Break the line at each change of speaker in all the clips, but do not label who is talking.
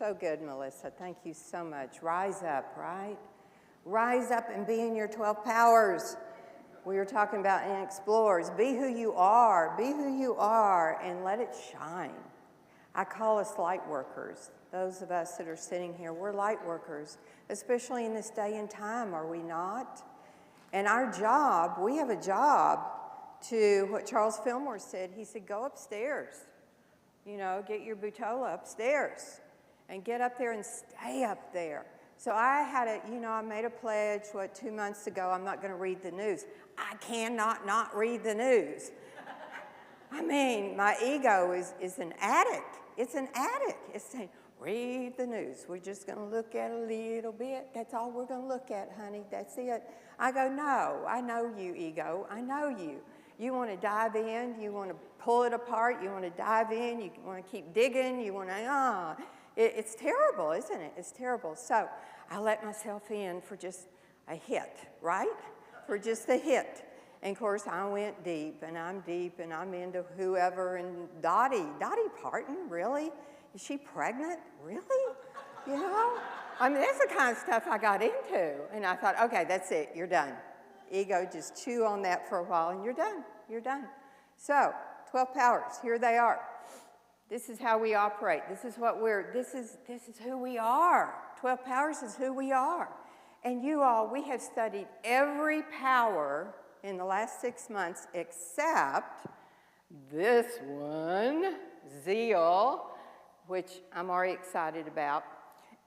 So good, Melissa. Thank you so much. Rise up, right? Rise up and be in your 12 powers. We were talking about in Explorers. Be who you are. Be who you are and let it shine. I call us light workers. Those of us that are sitting here, we're light workers, especially in this day and time, are we not? And our job, we have a job to, what Charles Fillmore said, he said, go upstairs. You know, get your butola upstairs and get up there and stay up there. So I had a, you know, I made a pledge, 2 months ago, I'm not going to read the news. I cannot not read the news. I mean, my ego is an addict. It's an addict. It's saying, read the news. We're just going to look at a little bit. That's all we're going to look at, honey. That's it. I go, no, I know you, ego. I know you. You want to dive in. You want to pull it apart. You want to dive in. You want to keep digging. You want to, It's terrible, isn't it? It's terrible. So I let myself in for just a hit, right? For just a hit. And of course, I went deep, and I'm into whoever, and Dolly Parton, really? Is she pregnant? Really? You know? I mean, that's the kind of stuff I got into. And I thought, okay, that's it, you're done. Ego, just chew on that for a while, and you're done. You're done. So, 12 powers, here they are. This is how we operate. This is who we are. 12 powers is who we are. And you all, we have studied every power in the last 6 months except this one, zeal, which I'm already excited about.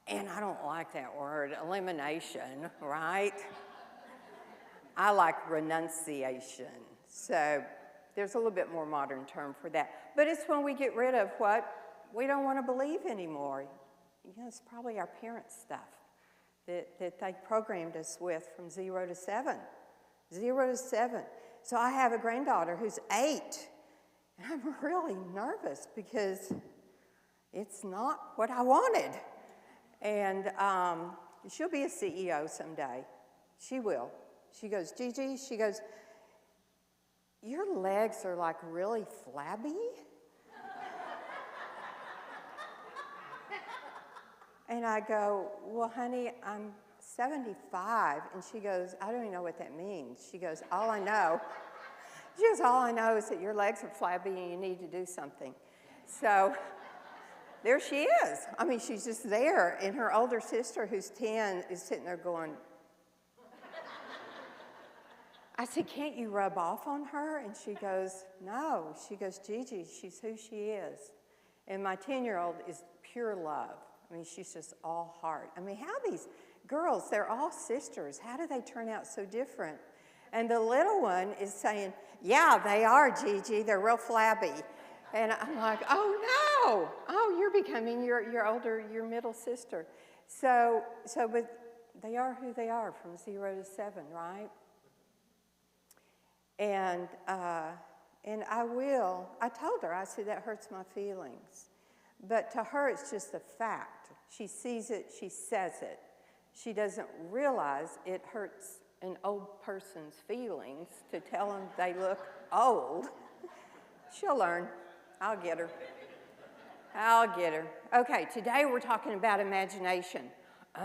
And I don't like that word, elimination, right? I like renunciation. So there's a little bit more modern term for that. But it's when we get rid of what we don't want to believe anymore. You know, it's probably our parents' stuff that they programmed us with from 0 to 7. 0 to 7. So I have a granddaughter who's 8. And I'm really nervous because it's not what I wanted. And she'll be a CEO someday. She will. She goes, Gigi, she goes, your legs are like really flabby. And I go, well, honey, I'm 75. And she goes, I don't even know what that means. She goes, all I know is that your legs are flabby and you need to do something. So there she is. I mean, she's just there. And her older sister, who's 10, is sitting there going, I said, can't you rub off on her? And she goes, no. She goes, Gigi, she's who she is. And my 10-year-old is pure love. I mean, she's just all heart. I mean, how these girls, they're all sisters. How do they turn out so different? And the little one is saying, yeah, they are, Gigi. They're real flabby. And I'm like, oh, no. Oh, you're becoming your middle sister. But they are who they are from 0 to 7, right? And I told her, I said, that hurts my feelings. But to her, it's just a fact. She sees it, she says it. She doesn't realize it hurts an old person's feelings to tell them they look old. She'll learn. I'll get her. I'll get her. Okay, today we're talking about imagination.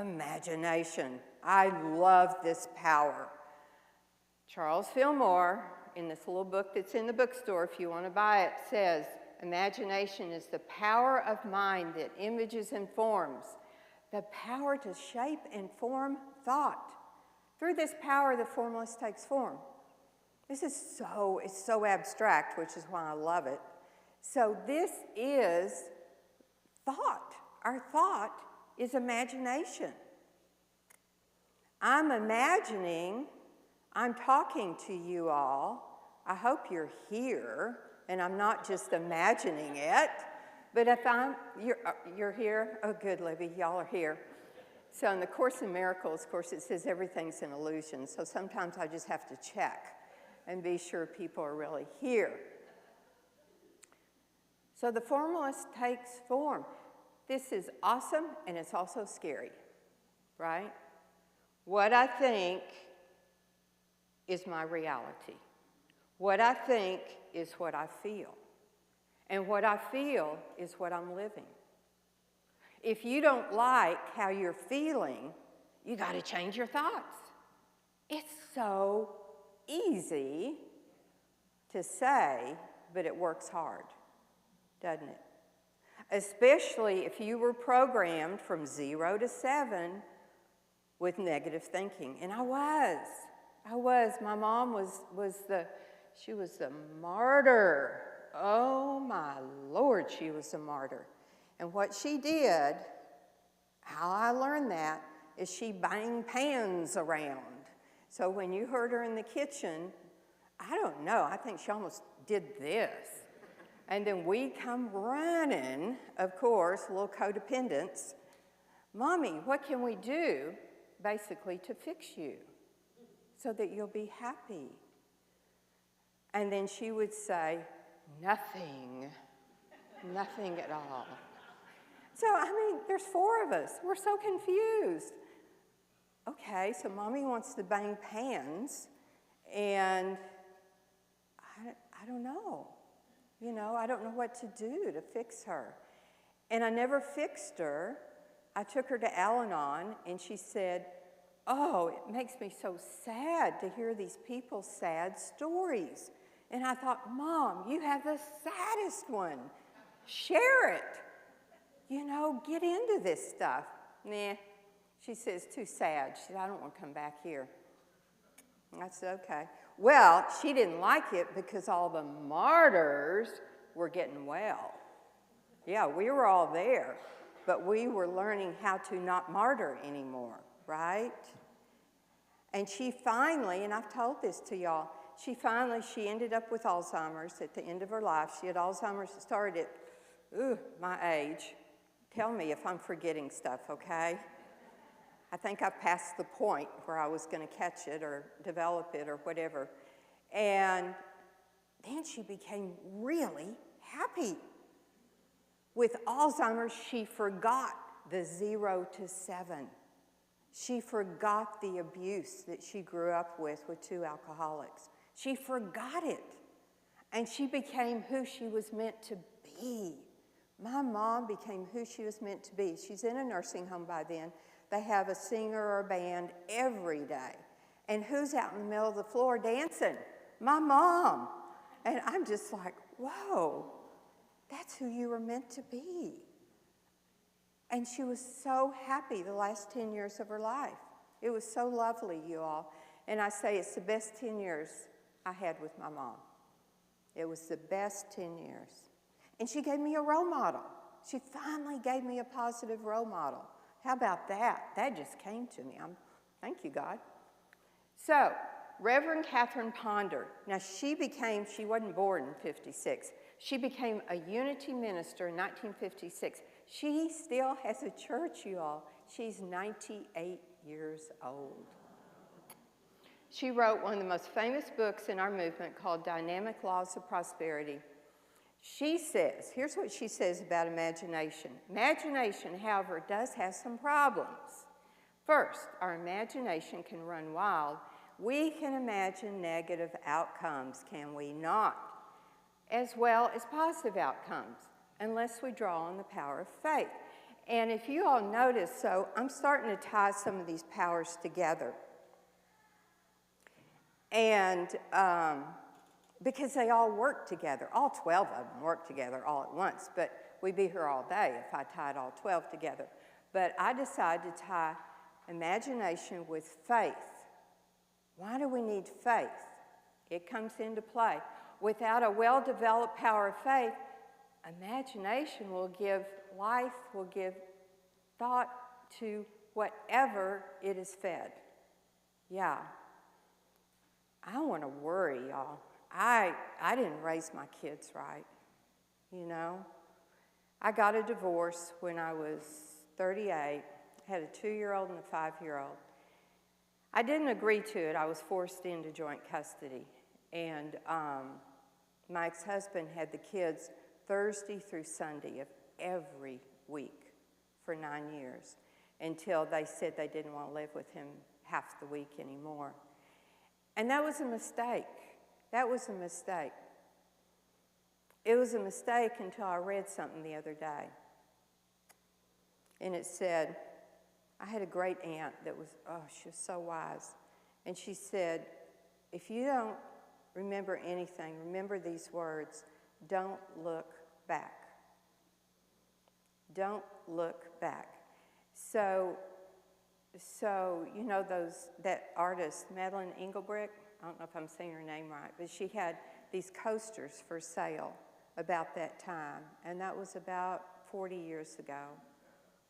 Imagination. I love this power. Charles Fillmore, in this little book that's in the bookstore, if you want to buy it, says, imagination is the power of mind that images and forms, the power to shape and form thought. Through this power, the formless takes form. This is it's so abstract, which is why I love it. So this is thought. Our thought is imagination. I'm imagining, I'm talking to you all. I hope you're here, and I'm not just imagining it. But if you're here? Oh, good, Libby, y'all are here. So in the Course in Miracles, of course, it says everything's an illusion. So sometimes I just have to check and be sure people are really here. So the formless takes form. This is awesome, and it's also scary, right? What I think is my reality. What I think is what I feel. And what I feel is what I'm living. if you don't like how you're feeling, you got to change your thoughts. It's so easy to say, but it works hard, doesn't it? Especially if you were programmed from 0 to 7 with negative thinking. And I was. My mom she was the martyr. Oh my Lord, she was a martyr. And what she did, how I learned that, is she banged pans around. So when you heard her in the kitchen, I don't know, I think she almost did this. And then we come running, of course, little codependents. Mommy, what can we do, basically, to fix you so that you'll be happy? And then she would say, nothing at all. So, I mean, there's 4 of us. We're so confused. Okay, so Mommy wants to bang pans, and I don't know. You know, I don't know what to do to fix her. And I never fixed her. I took her to Al-Anon, and she said, oh, it makes me so sad to hear these people's sad stories. And I thought, Mom, you have the saddest one. Share it. You know, get into this stuff. Nah. She says, too sad. She said, I don't want to come back here. I said, okay. Well, she didn't like it because all the martyrs were getting well. Yeah, we were all there, but we were learning how to not martyr anymore, right? And she finally, and I've told this to y'all, she ended up with Alzheimer's at the end of her life. She had Alzheimer's that started at, my age. Tell me if I'm forgetting stuff, okay? I think I passed the point where I was going to catch it or develop it or whatever. And then she became really happy. With Alzheimer's, she forgot the 0 to 7. She forgot the abuse that she grew up with 2 alcoholics. She forgot it. And she became who she was meant to be. My mom became who she was meant to be. She's in a nursing home by then. They have a singer or a band every day. And who's out in the middle of the floor dancing? My mom. And I'm just like, whoa, that's who you were meant to be. And she was so happy the last 10 years of her life. It was so lovely, you all. And I say it's the best 10 years I had with my mom. It was the best 10 years. And she gave me a role model. She finally gave me a positive role model. How about that? That just came to me. Thank you, God. So, Reverend Catherine Ponder. Now, she wasn't born in 56. She became a Unity minister in 1956. She still has a church, you all. She's 98 years old. She wrote one of the most famous books in our movement called Dynamic Laws of Prosperity. She says, here's what she says about imagination. Imagination, however, does have some problems. First, our imagination can run wild. We can imagine negative outcomes, can we not? As well as positive outcomes, unless we draw on the power of faith. And if you all notice, so I'm starting to tie some of these powers together. And because they all work together. All 12 of them work together all at once, but we'd be here all day if I tied all 12 together. But I decided to tie imagination with faith. Why do we need faith? It comes into play. Without a well-developed power of faith, imagination will give life, will give thought to whatever it is fed. Yeah. I want to worry, y'all. I didn't raise my kids right, you know. I got a divorce when I was 38, had a 2-year-old and a 5-year-old. I didn't agree to it. I was forced into joint custody. And my ex-husband had the kids Thursday through Sunday of every week for 9 years until they said they didn't want to live with him half the week anymore. And that was a mistake. That was a mistake. It was a mistake until I read something the other day. And it said, I had a great aunt that was, she was so wise. And she said, if you don't remember anything, remember these words: don't look back. Don't look back. So you know that artist, Madeline Engelbrecht, I don't know if I'm saying her name right, but she had these coasters for sale about that time, and that was about 40 years ago.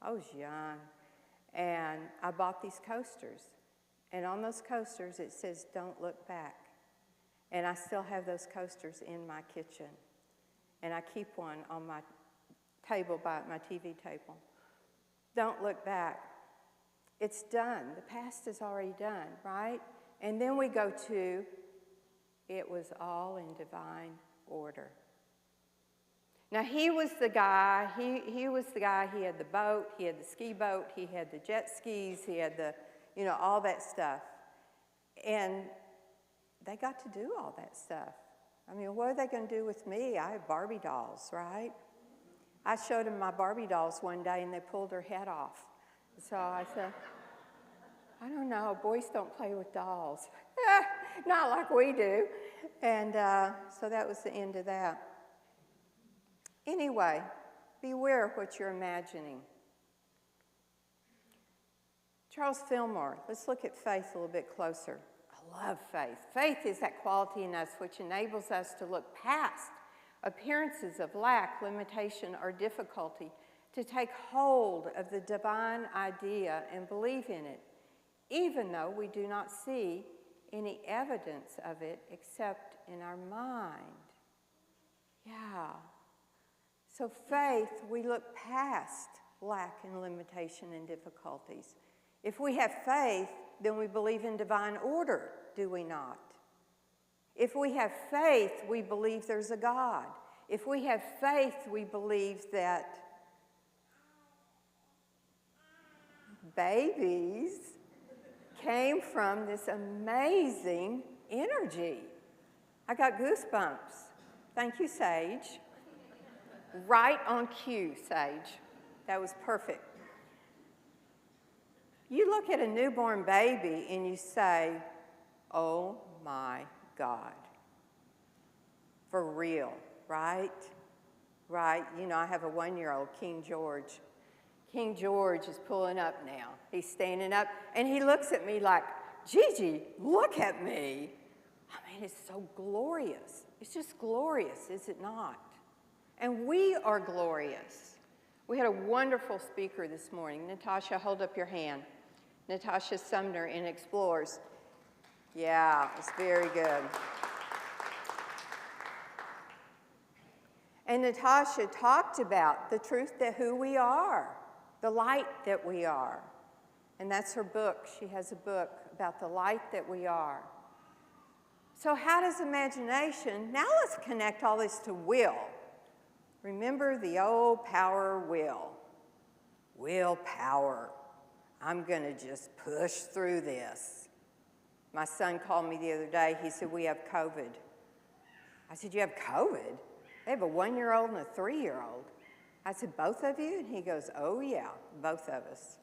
I was young, and I bought these coasters, and on those coasters it says, don't look back. And I still have those coasters in my kitchen, and I keep one on my table by my TV table. Don't look back. It's done. The past is already done, right? And then we go to, it was all in divine order. Now, he was the guy, he was the guy, he had the boat, he had the ski boat, he had the jet skis, he had the, all that stuff. And they got to do all that stuff. I mean, what are they going to do with me? I have Barbie dolls, right? I showed them my Barbie dolls one day, and they pulled her head off. So I said, I don't know, boys don't play with dolls. Not like we do. And so that was the end of that. Anyway, beware of what you're imagining. Charles Fillmore, let's look at faith a little bit closer. I love faith. Faith is that quality in us which enables us to look past appearances of lack, limitation, or difficulty, to take hold of the divine idea and believe in it, even though we do not see any evidence of it except in our mind. Yeah. So faith, we look past lack and limitation and difficulties. If we have faith, then we believe in divine order, do we not? If we have faith, we believe there's a God. If we have faith, we believe that babies came from this amazing energy. I got goosebumps. Thank you, Sage. Right on cue, Sage. That was perfect. You look at a newborn baby and you say, oh my God. For real, right? Right? I have a 1-year-old, King George. King George is pulling up now. He's standing up, and he looks at me like, Gigi, look at me. I mean, it's so glorious. It's just glorious, is it not? And we are glorious. We had a wonderful speaker this morning. Natasha, hold up your hand. Natasha Sumner in Explorers. Yeah, it's very good. And Natasha talked about the truth that who we are, the light that we are. And that's her book. She has a book about the light that we are. So how does imagination, now let's connect all this to will. Remember the old power will. Willpower. I'm going to just push through this. My son called me the other day. He said, we have COVID. I said, you have COVID? They have a 1-year-old and a 3-year-old. I said, both of you? And he goes, oh yeah, both of us.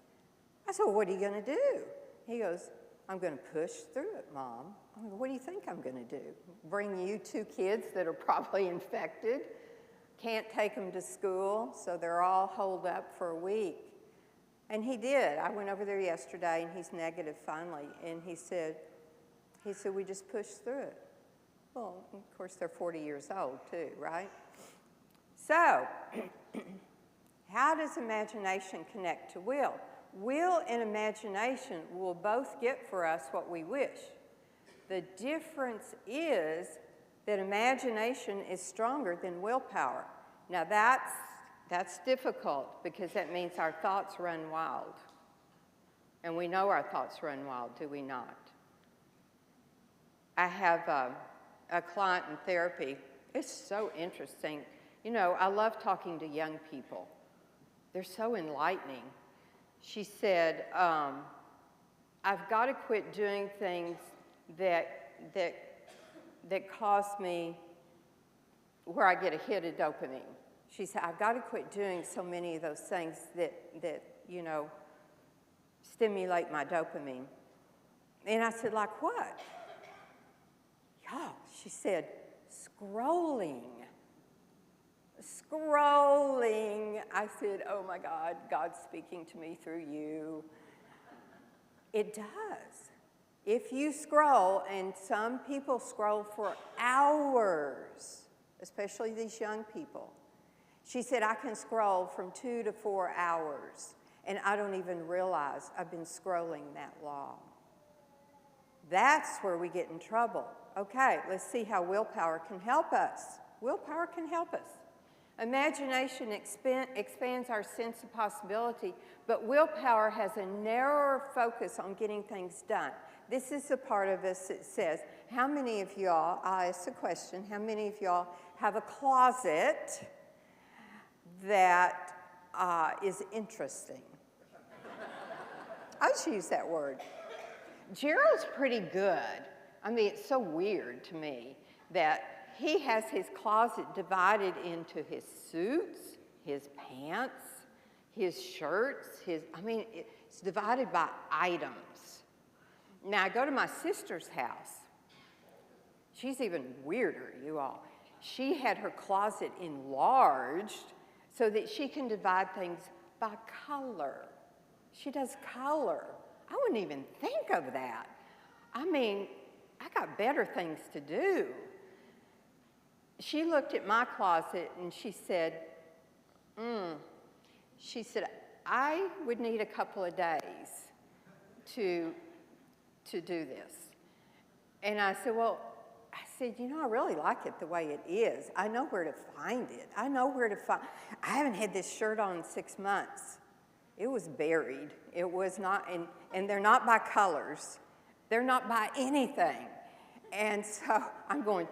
I said, well, what are you going to do? He goes, I'm going to push through it, Mom. I mean, what do you think I'm going to do? Bring you 2 kids that are probably infected? Can't take them to school, so they're all holed up for a week. And he did. I went over there yesterday, and he's negative finally. And he said, we just pushed through it. Well, of course, they're 40 years old, too, right? So, how does imagination connect to will? Will and imagination will both get for us what we wish. The difference is that imagination is stronger than willpower. Now, that's difficult because that means our thoughts run wild. And we know our thoughts run wild, do we not? I have a client in therapy. It's so interesting. I love talking to young people. They're so enlightening. She said, I've got to quit doing things that cause me where I get a hit of dopamine. She said, I've got to quit doing so many of those things that stimulate my dopamine. And I said, like what? Y'all, she said, scrolling. Scrolling. I said, oh my God, God's speaking to me through you. It does. If you scroll, and some people scroll for hours, especially these young people. She said, I can scroll from 2 to 4 hours, and I don't even realize I've been scrolling that long. That's where we get in trouble. Okay, let's see how willpower can help us. Willpower can help us. Imagination expands our sense of possibility, but willpower has a narrower focus on getting things done. This is the part of us that says, how many of y'all, I'll ask the question, how many of y'all have a closet that is interesting? I just use that word. Gerald's pretty good. I mean, it's so weird to me that he has his closet divided into his suits, his pants, his shirts, it's divided by items. Now, I go to my sister's house. She's even weirder, you all. She had her closet enlarged so that she can divide things by color. She does color. I wouldn't even think of that. I mean, I got better things to do. She looked at my closet and she said, I would need a couple of days to do this. And I said, I really like it the way it is. I know where to find it. I haven't had this shirt on in 6 months. It was buried. It was not, and they're not by colors. They're not by anything. And so I'm going,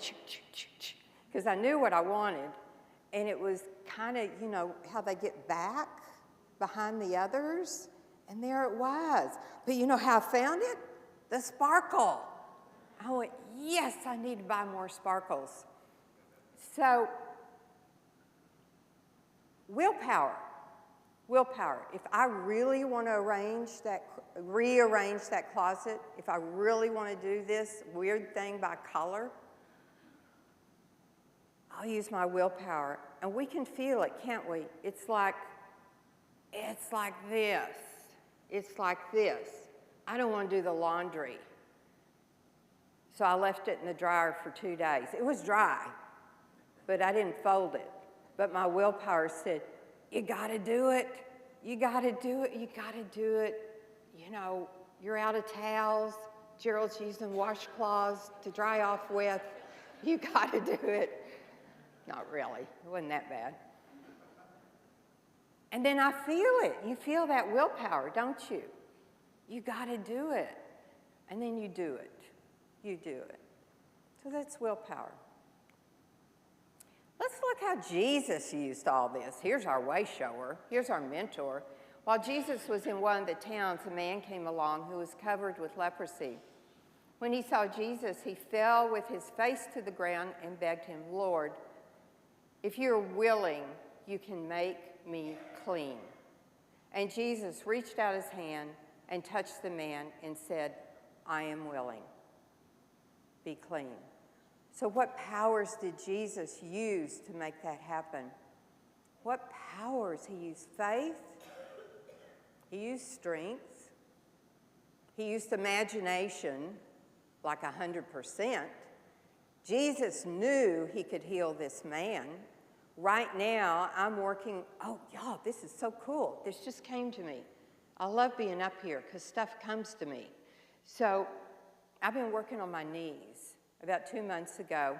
because I knew what I wanted. And it was kind of, how they get back behind the others. And there it was. But you know how I found it? The sparkle. I went, yes, I need to buy more sparkles. So, willpower. If I really want to rearrange that closet, if I really want to do this weird thing by color, I'll use my willpower. And we can feel it, can't we? It's like this. It's like this. I don't want to do the laundry. So I left it in the dryer for 2 days. It was dry, but I didn't fold it. But my willpower said, you got to do it. You got to do it. You got to do it. You're out of towels. Gerald's using washcloths to dry off with. You got to do it. Not really. It wasn't that bad. And then I feel it. You feel that willpower, don't you? You got to do it. And then you do it. You do it. So that's willpower. Let's look how Jesus used all this. Here's our way shower. Here's our mentor. While Jesus was in one of the towns, a man came along who was covered with leprosy. When he saw Jesus, he fell with his face to the ground and begged him, Lord, if you're willing, you can make me clean. And Jesus reached out his hand and touched the man and said, I am willing. Be clean. So what powers did Jesus use to make that happen? What powers? He used faith. He used strength. He used imagination, like 100%. Jesus knew he could heal this man. Right now, I'm working, y'all, this is so cool. This just came to me. I love being up here because stuff comes to me. So I've been working on my knees. About 2 months ago,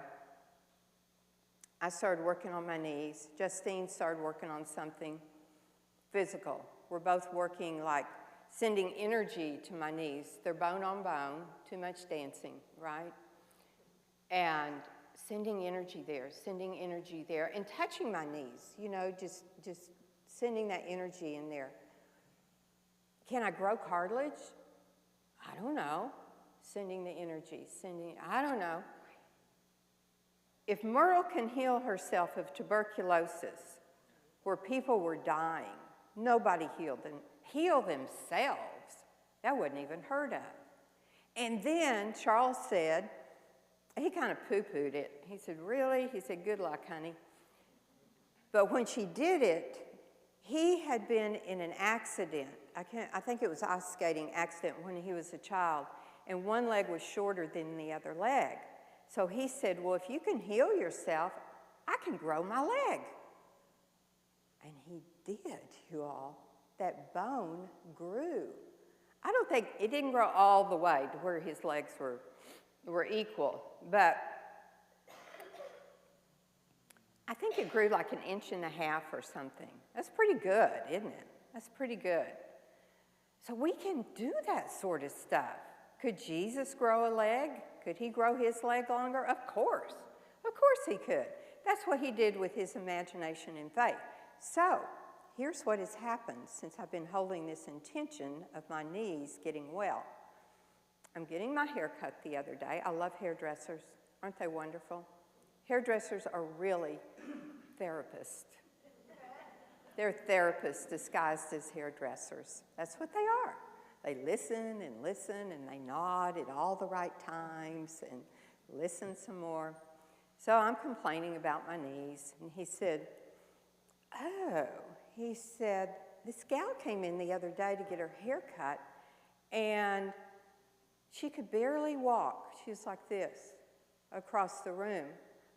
I started working on my knees. Justine started working on something physical. We're both working like sending energy to my knees. They're bone on bone, too much dancing, right? And sending energy there, and touching my knees, just sending that energy in there. Can I grow cartilage? I don't know. Sending the energy, I don't know. If Myrtle can heal herself of tuberculosis, where people were dying. Nobody healed them. Heal themselves. That wasn't even heard of. And then Charles said, he kind of poo-pooed it. He said, really? He said, good luck, honey. But when she did it, he had been in an accident. I think it was ice skating accident when he was a child, and one leg was shorter than the other leg. So he said, well, if you can heal yourself, I can grow my leg. And he did, you all. That bone grew. I don't think, it didn't grow all the way to where his legs were equal, but I think it grew like 1.5 inches or something. That's pretty good, isn't it? That's pretty good. So we can do that sort of stuff. Could Jesus grow a leg? Could he grow his leg longer? Of course. Of course he could. That's what he did with his imagination and faith. So here's what has happened since I've been holding this intention of my knees getting well. I'm getting my hair cut the other day. I love hairdressers. Aren't they wonderful? Hairdressers are really therapists. They're therapists disguised as hairdressers. That's what they are. They listen and listen, and they nod at all the right times and listen some more. So I'm complaining about my knees, and he said, this gal came in the other day to get her hair cut, and she could barely walk. She was like this across the room.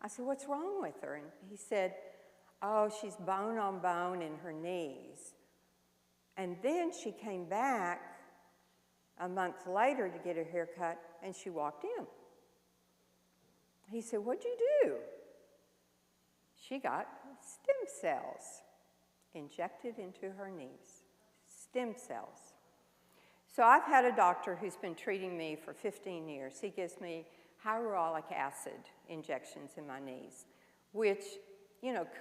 I said, what's wrong with her? And he said, oh, she's bone on bone in her knees. And then she came back a month later to get her hair cut, and she walked in. He said, what'd you do? She got stem cells injected into her knees. Stem cells. So I've had a doctor who's been treating me for 15 years. He gives me hyaluronic acid injections in my knees, which,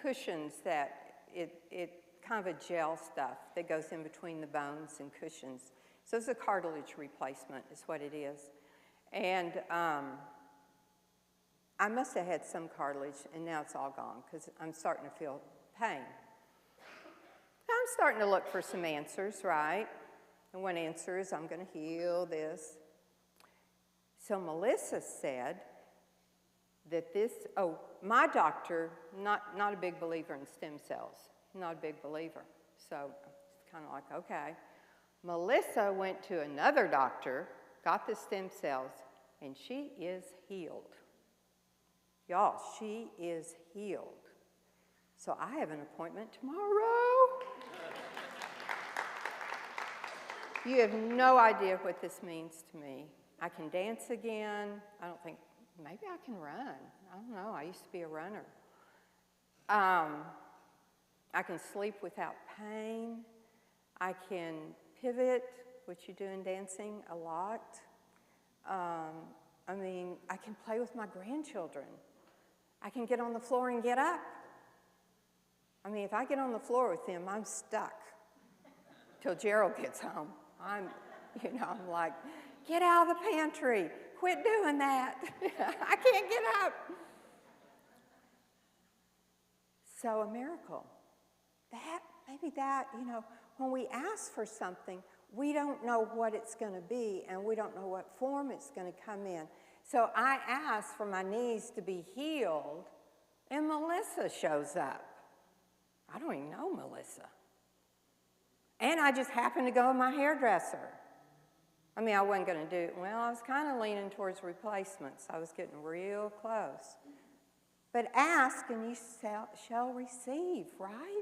cushions that, it kind of a gel stuff that goes in between the bones and cushions. So it's a cartilage replacement is what it is. And I must have had some cartilage, and now it's all gone because I'm starting to feel pain. I'm starting to look for some answers, right? And one answer is I'm going to heal this. So Melissa said that my doctor, not a big believer in stem cells, not a big believer. So it's kind of like, okay. Melissa went to another doctor, got the stem cells, and she is healed. Y'all, she is healed. So I have an appointment tomorrow. You have no idea what this means to me. I can dance again. Maybe I can run. I don't know. I used to be a runner. I can sleep without pain. I can pivot, which you do in dancing a lot. I can play with my grandchildren. I can get on the floor and get up. If I get on the floor with them, I'm stuck till Gerald gets home. I'm like, get out of the pantry. Quit doing that. I can't get up. So a miracle. When we ask for something, we don't know what it's going to be, and we don't know what form it's going to come in. So I asked for my knees to be healed, and Melissa shows up. I don't even know Melissa. And I just happened to go with my hairdresser. I wasn't going to do it. Well, I was kind of leaning towards replacements. I was getting real close. But ask and you shall receive, right?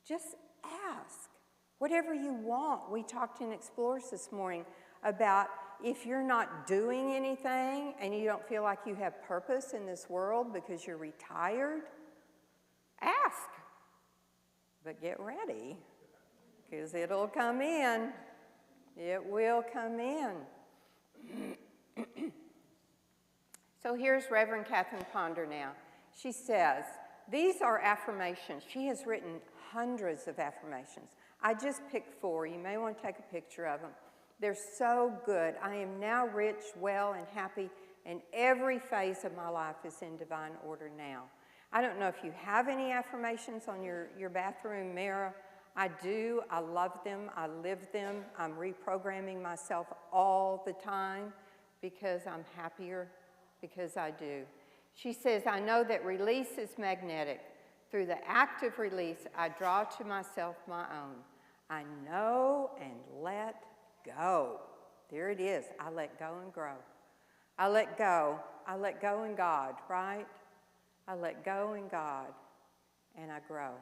Just ask. Whatever you want. We talked in Explorers this morning about if you're not doing anything and you don't feel like you have purpose in this world because you're retired, ask. But get ready, because it'll come in. It will come in. So here's Reverend Catherine Ponder now. She says, these are affirmations. She has written hundreds of affirmations. I just picked 4. You may want to take a picture of them. They're so good. I am now rich, well, and happy, and every phase of my life is in divine order now. I don't know if you have any affirmations on your bathroom mirror. I do. I love them. I live them. I'm reprogramming myself all the time because I'm happier because I do. She says, I know that release is magnetic. Through the act of release, I draw to myself my own. I know and let go. There it is. I let go and grow. I let go. I let go in God, right? I let go in God and I grow.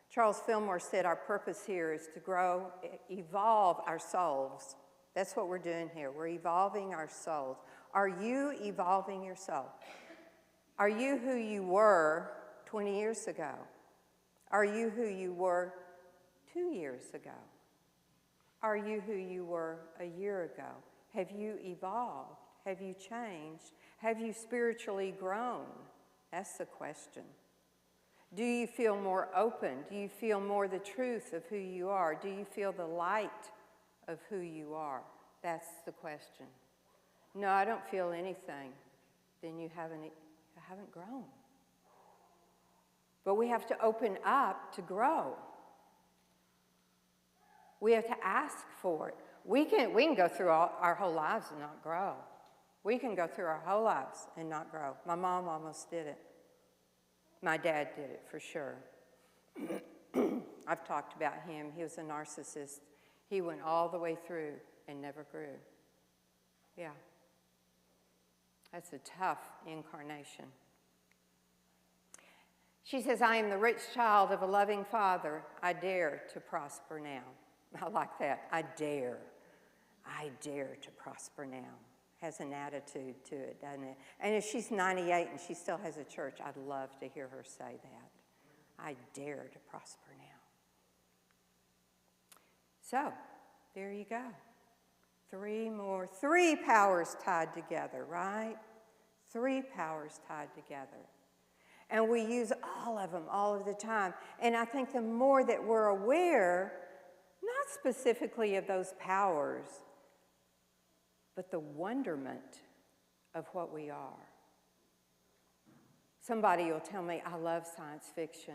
Charles Fillmore said our purpose here is to grow, evolve our souls. That's what we're doing here. We're evolving our souls. Are you evolving your soul? Are you who you were 20 years ago? Are you who you were 2 years ago? Are you who you were a year ago? Have you evolved? Have you changed? Have you spiritually grown? That's the question. Do you feel more open? Do you feel more the truth of who you are? Do you feel the light of who you are? That's the question. No, I don't feel anything. Then you haven't grown. But we have to open up to grow. We have to ask for it. We can go through our whole lives and not grow. We can go through our whole lives and not grow. My mom almost did it. My dad did it for sure. I've talked about him. He was a narcissist. He went all the way through and never grew. Yeah. That's a tough incarnation. She says, I am the rich child of a loving father. I dare to prosper now. I like that. I dare to prosper now. Has an attitude to it, doesn't it? And if she's 98 and she still has a church, I'd love to hear her say that. I dare to prosper now. So, there you go. 3 powers tied together, right? 3 powers tied together. And we use all of them all of the time. And I think the more that we're aware, not specifically of those powers, but the wonderment of what we are. Somebody will tell me, I love science fiction.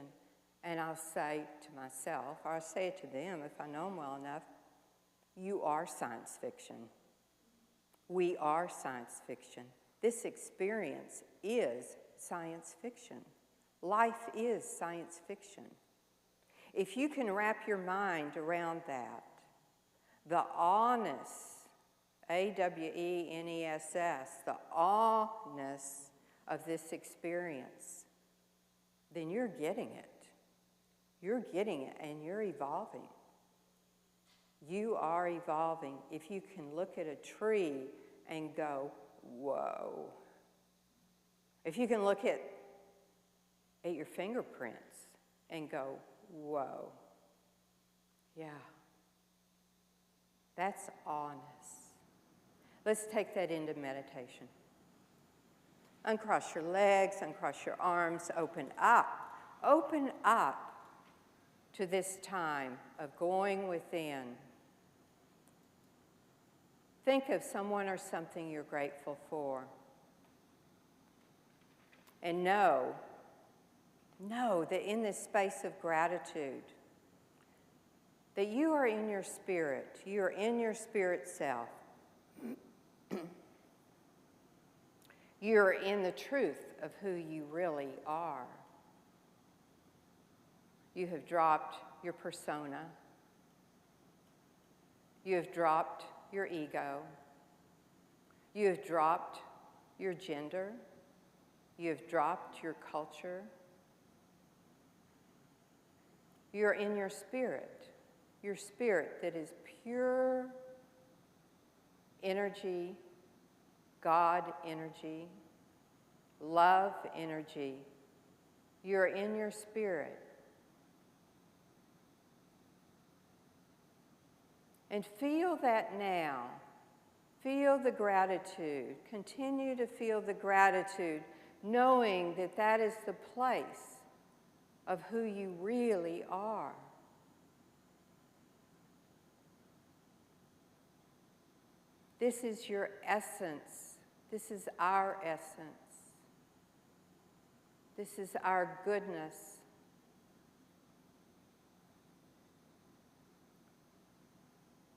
And I'll say to myself, or I'll say it to them if I know them well enough, you are science fiction. We are science fiction. This experience is science fiction. Life is science fiction. If you can wrap your mind around that, the awness, A-W-E-N-E-S-S, the awness of this experience, then you're getting it. You're getting it and you're evolving. You are evolving. If you can look at a tree and go, whoa. If you can look at your fingerprints and go, whoa. Yeah. That's awness. Let's take that into meditation. Uncross your legs, uncross your arms, open up. Open up to this time of going within. Think of someone or something you're grateful for. And know that in this space of gratitude, that you are in your spirit. You are in your spirit self. You're in the truth of who you really are. You have dropped your persona. You have dropped your ego. You have dropped your gender. You have dropped your culture. You're in your spirit that is pure energy, God energy, love energy. You're in your spirit. And feel that now. Feel the gratitude. Continue to feel the gratitude, knowing that that is the place of who you really are. This is your essence. This is our essence. This is our goodness.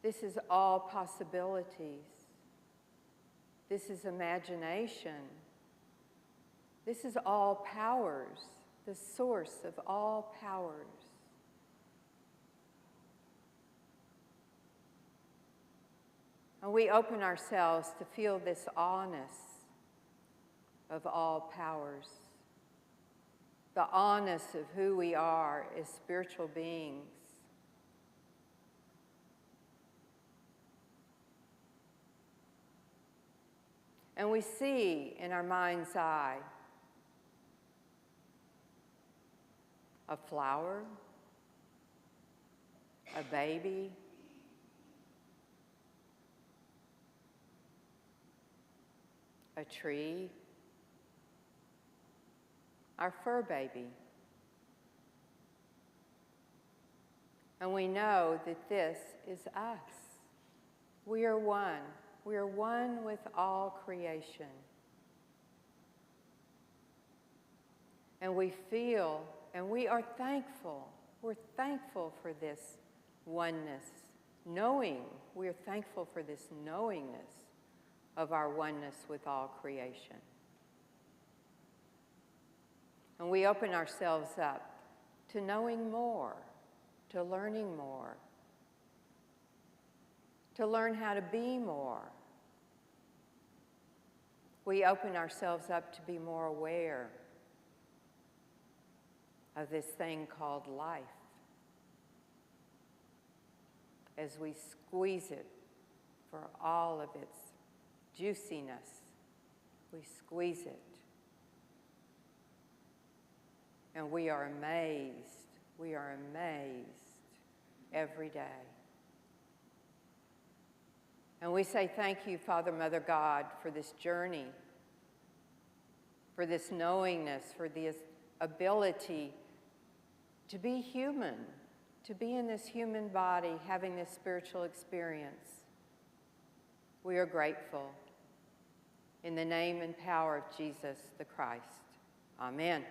This is all possibilities. This is imagination. This is all powers, the source of all powers. And we open ourselves to feel this awness of all powers, the awness of who we are as spiritual beings. And we see in our mind's eye a flower, a baby, a tree, our fur baby. And we know that this is us. We are one. We are one with all creation. And we feel, and we are thankful. We're thankful for this oneness, knowing. We are thankful for this knowingness of our oneness with all creation. And we open ourselves up to knowing more, to learning more, to learn how to be more. We open ourselves up to be more aware of this thing called life as we squeeze it for all of its juiciness. We squeeze it. And we are amazed. We are amazed every day. And we say thank you, Father, Mother, God, for this journey, for this knowingness, for this ability to be human, to be in this human body, having this spiritual experience. We are grateful. In the name and power of Jesus the Christ. Amen.